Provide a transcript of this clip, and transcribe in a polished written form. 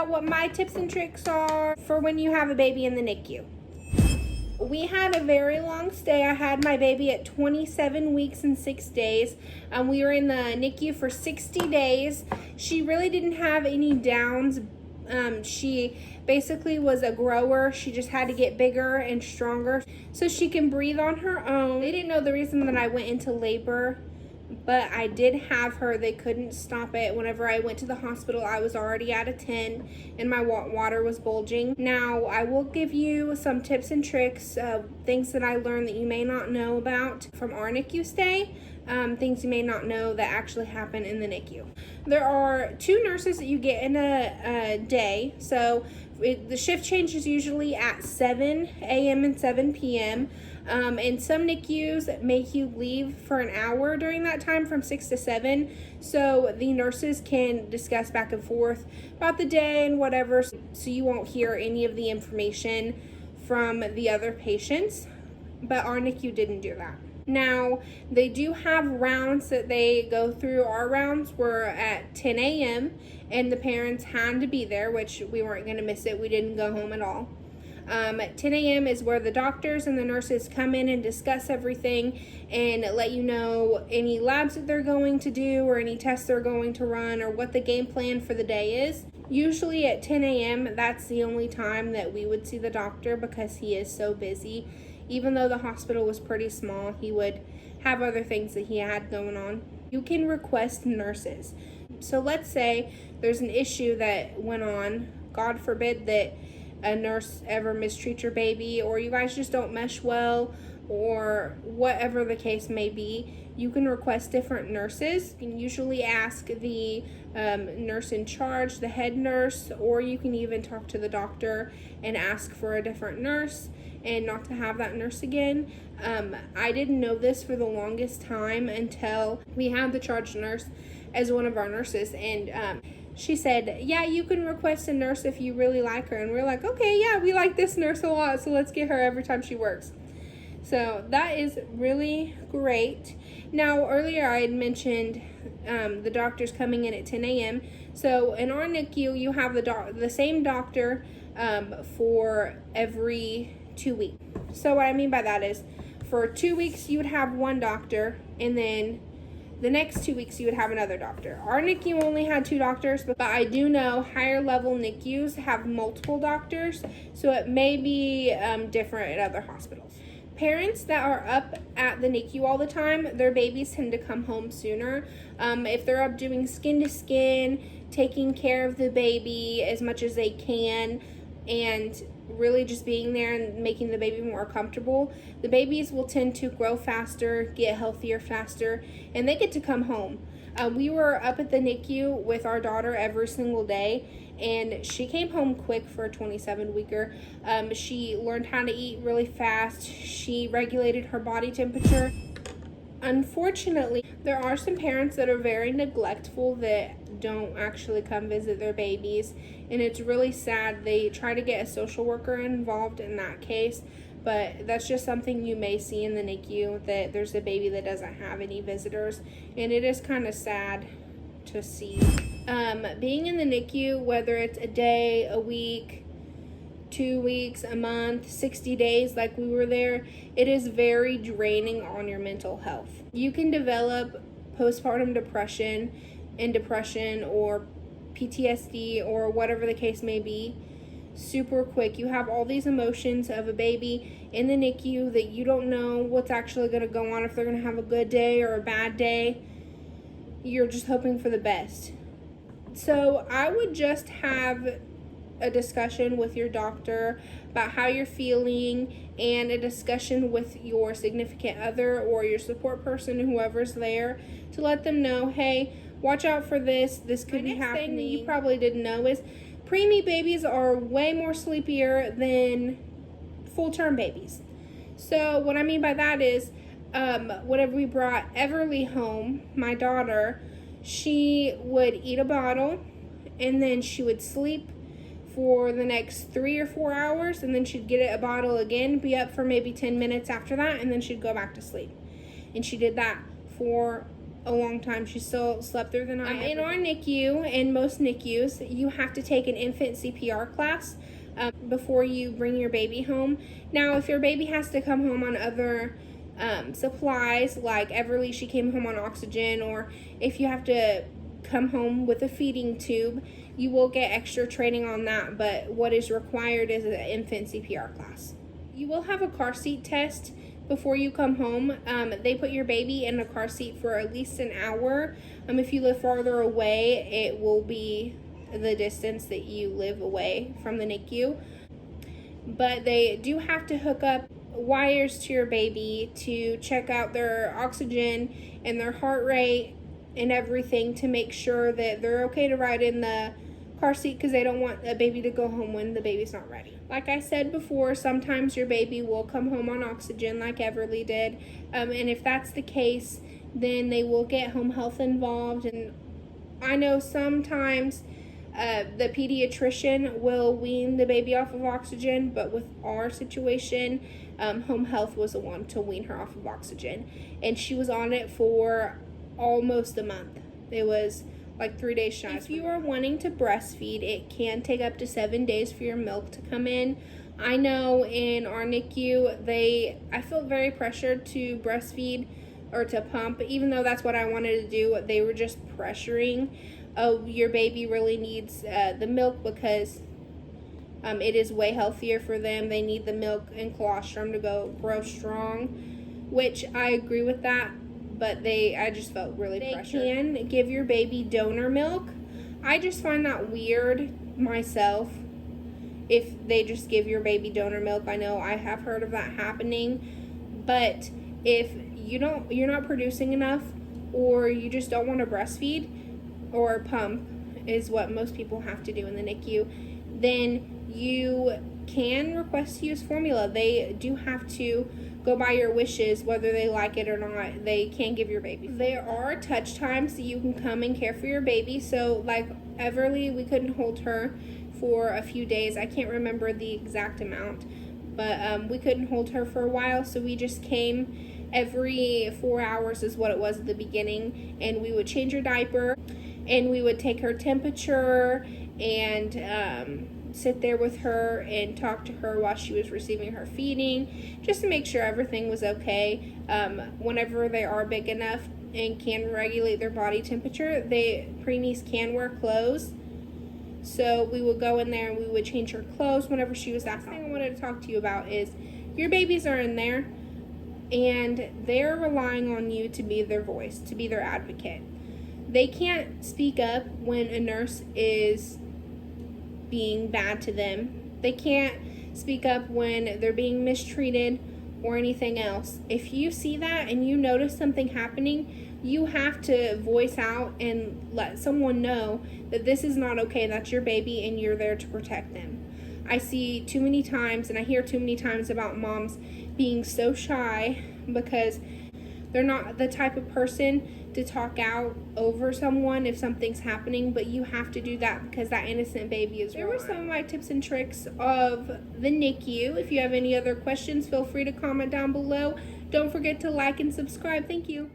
what my tips and tricks are for when you have a baby in the NICU. We had a very long stay. I had my baby at 27 weeks and 6 days. We were in the NICU for 60 days. She really didn't have any downs. She basically was a grower. She just had to get bigger and stronger so she can breathe on her own. They didn't know the reason that I went into labor, but I did have her. They couldn't stop it. Whenever I went to the hospital, I was already at a 10 and my water was bulging. Now, I will give you some tips and tricks, things that I learned that you may not know about from our NICU stay, things you may not know that actually happen in the NICU. There are 2 nurses that you get in a day. So the shift changes usually at 7 a.m. and 7 p.m. And some NICUs make you leave for an hour during that time from 6 to 7. So the nurses can discuss back and forth about the day and whatever. So you won't hear any of the information from the other patients. But our NICU didn't do that. Now, they do have rounds that they go through. Our rounds were at 10 a.m. and the parents had to be there, which we weren't going to miss it. We didn't go home at all. At 10 a.m. is where the doctors and the nurses come in and discuss everything and let you know any labs that they're going to do or any tests they're going to run or what the game plan for the day is. Usually at 10 a.m., that's the only time that we would see the doctor because he is so busy. Even though the hospital was pretty small, he would have other things that he had going on. You can request nurses. So let's say there's an issue that went on. God forbid that a nurse ever mistreats your baby, or you guys just don't mesh well, or whatever the case may be. You can request different nurses. You can usually ask the nurse in charge, the head nurse, or you can even talk to the doctor and ask for a different nurse and not to have that nurse again. I didn't know this for the longest time until we had the charge nurse as one of our nurses, and she said, yeah, you can request a nurse if you really like her. And we're like, okay, yeah, we like this nurse a lot, so let's get her every time she works. So that is really great. Now, earlier I had mentioned the doctors coming in at 10 a.m. So in our NICU, you have the same doctor for every 2 weeks. So what I mean by that is for 2 weeks, you would have one doctor, and then the next 2 weeks, you would have another doctor. Our NICU only had 2 doctors, but I do know higher level NICUs have multiple doctors, so it may be different at other hospitals. Parents that are up at the NICU all the time, their babies tend to come home sooner. If they're up doing skin to skin, taking care of the baby as much as they can, and really just being there and making the baby more comfortable, the babies will tend to grow faster, get healthier faster, and they get to come home. We were up at the NICU with our daughter every single day, and she came home quick for a 27-weeker. She learned how to eat really fast. She regulated her body temperature. Unfortunately, there are some parents that are very neglectful that don't actually come visit their babies, and it's really sad. They try to get a social worker involved in that case, but that's just something you may see in the NICU, that there's a baby that doesn't have any visitors, and it is kind of sad to see. Being in the NICU, whether it's a day, a week, 2 weeks, a month, 60 days like we were there, it is very draining on your mental health. You can develop postpartum depression or PTSD or whatever the case may be super quick. You have all these emotions of a baby in the NICU that you don't know what's actually going to go on, if they're going to have a good day or a bad day. You're just hoping for the best. So I would just have a discussion with your doctor about how you're feeling, and a discussion with your significant other or your support person, whoever's there, to let them know, hey, watch out for this. This could be happening. Thing that you probably didn't know is preemie babies are way more sleepier than full-term babies. So what I mean by that is, whenever we brought Everly home, my daughter, she would eat a bottle, and then she would sleep for the next 3 or 4 hours, and then she'd get a bottle again, be up for maybe 10 minutes after that, and then she'd go back to sleep. And she did that for a long time. She still slept through the night. In our NICU and most NICUs, you have to take an infant CPR class before you bring your baby home. Now, if your baby has to come home on other supplies, like Everly, she came home on oxygen, or if you have to come home with a feeding tube, you will get extra training on that, but what is required is an infant CPR class. You will have a car seat test before you come home. They put your baby in a car seat for at least an hour. If you live farther away, it will be the distance that you live away from the NICU. But they do have to hook up wires to your baby to check out their oxygen and their heart rate and everything to make sure that they're okay to ride in the car seat, because they don't want a baby to go home when the baby's not ready. Like I said before, sometimes your baby will come home on oxygen like Everly did, and if that's the case, then they will get home health involved. And I know sometimes the pediatrician will wean the baby off of oxygen, but with our situation, home health was the one to wean her off of oxygen, and she was on it for almost a month. It was like 3 days shy. If you are wanting to breastfeed, it can take up to 7 days for your milk to come in. I know in our NICU, I felt very pressured to breastfeed or to pump, even though that's what I wanted to do. They were just pressuring. Oh, your baby really needs the milk because it is way healthier for them. They need the milk and colostrum to grow strong, which I agree with that. But I just felt really pressured. They can give your baby donor milk. I just find that weird myself, if they just give your baby donor milk. I know I have heard of that happening, but if you're not producing enough, or you just don't want to breastfeed or pump, is what most people have to do in the NICU, then you can request to use formula. They do have to go by your wishes, whether they like it or not. They can give your baby. There are touch times that you can come and care for your baby. So like Everly, we couldn't hold her for a few days. I can't remember the exact amount, but we couldn't hold her for a while, so we just came every 4 hours is what it was at the beginning, and we would change her diaper, and we would take her temperature and sit there with her and talk to her while she was receiving her feeding, just to make sure everything was okay. Whenever they are big enough and can regulate their body temperature, preemies can wear clothes. So we would go in there and we would change her clothes whenever she was that. The thing I wanted to talk to you about is your babies are in there and they're relying on you to be their voice, to be their advocate. They can't speak up when a nurse is being bad to them. They can't speak up when they're being mistreated or anything else. If you see that and you notice something happening, you have to voice out and let someone know that this is not okay. That's your baby and you're there to protect them. I see too many times, and I hear too many times about moms being so shy because they're not the type of person to talk out over someone if something's happening, but you have to do that because that innocent baby is. There were some of my tips and tricks of the NICU. If you have any other questions, feel free to comment down below. Don't forget to like and subscribe. Thank you.